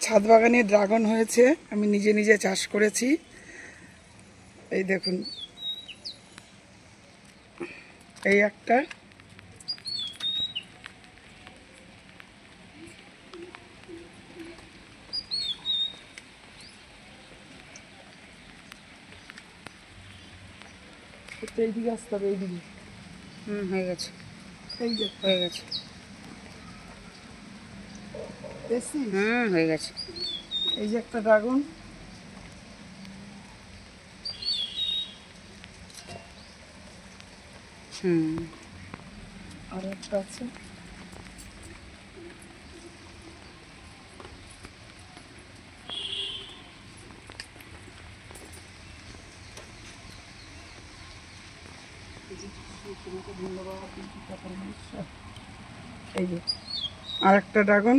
ছাদ বাগানে ড্রাগন হয়েছে, আমি নিজে নিজে চাষ করেছি। এই দেখুন, এই একটা, এইদিকে আসতে হবে, এইদিকে। হয়ে গেছে, এই যে হয়ে গেছে, হয়ে গেছে। এই যে একটা ড্রাগন, আর একটা আছে। এই যে আর একটা ড্রাগন।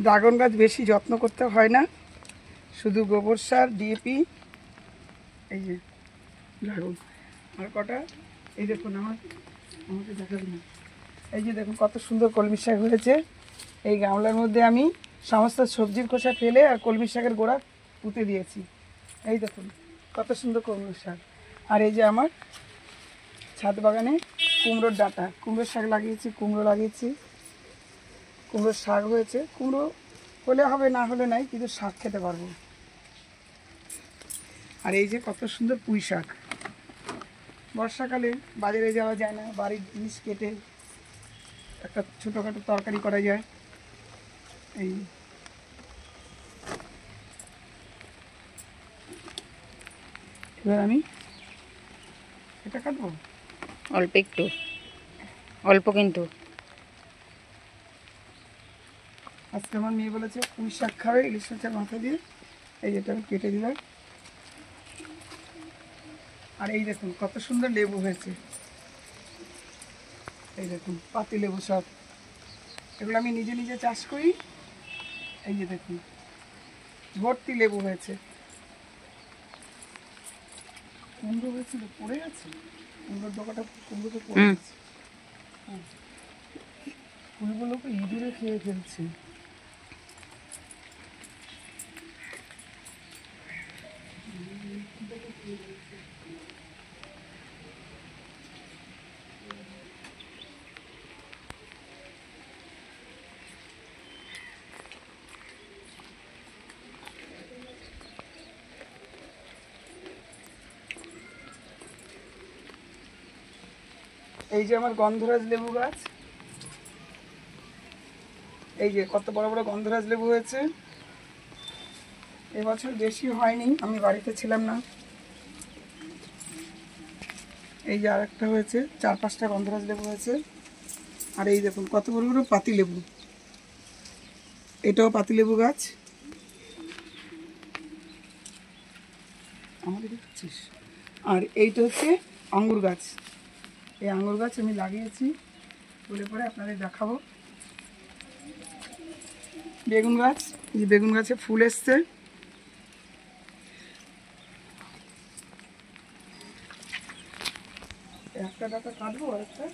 ড্রাগন গাছ বেশি যত্ন করতে হয় না, শুধু গোবর সার, ডিএপি। এই যে ড্রাগন আর কটা, এই দেখুন, আমাকে দেখাবেন না। এই যে দেখুন কত সুন্দর কলমি শাক হয়েছে। এই গামলার মধ্যে আমি সমস্ত সবজির খোসা ফেলে আর কলমি শাকের গোড়া পুঁতে দিয়েছি। এই দেখুন কত সুন্দর কলমি শাক। আর এই যে আমার ছাদ বাগানে কুমড়োর ডাঁটা, কুমড়োর শাক লাগিয়েছি, কুমড়ো লাগিয়েছি, কুমড়োর শাক হয়েছে। কুমড়ো হলে হবে, না হলে নাই, কিন্তু শাক খেতে পারবো। আর এই যে কত সুন্দর পুঁই শাক। বর্ষাকালে বাজারে যাওয়া যায় না, বাড়ির জিনিস কেটে একটা ছোটোখাটো তরকারি করা যায়। এই এবার আমি এটা কাটবো অল্প একটু, অল্প কিন্তু। আজকে আমার মেয়ে বলেছে পুঁই শাক খাবে ইলিশ মাছের মাথা দিয়ে। এই যেটা আমি কেটে দিলাম। আর এই দেখুন কত সুন্দর লেবু হয়েছে। এই দেখুন পাতি লেবু সব, এগুলো আমি নিজে নিজে চাষ করি। এই যে দেখুন ভর্তি লেবু হয়েছে। কুমড়ো হয়েছিল, পড়ে আছে, কুমড়োর ডগাটা, কুমড়োতে পড়ে আছে। ফুলগুলোকে ইঁদুরে খেয়ে ফেলছে। এই যে আমার গন্ধরাজ লেবু গাছ, এই যে কত বড় বড় গন্ধরাজ লেবু হয়েছে। এবছর বেশি হয়নি, আমি বাড়িতে ছিলাম না। এই যে আর একটা হয়েছে, 4-5টা গন্ধরাজ লেবু হয়েছে। আর এই দেখুন কত বড় বড় পাতি লেবু, এটাও পাতি লেবু গাছ। আমাদের দেখছিস। আর এইটা হচ্ছে আঙ্গুর গাছ। এই আঙ্গুর গাছ আমি লাগিয়েছি, বলে পরে আপনাদের দেখাবো। বেগুন গাছ, এই বেগুন গাছে ফুল এসছে। একটা ডাটা কাটবো, আর একটা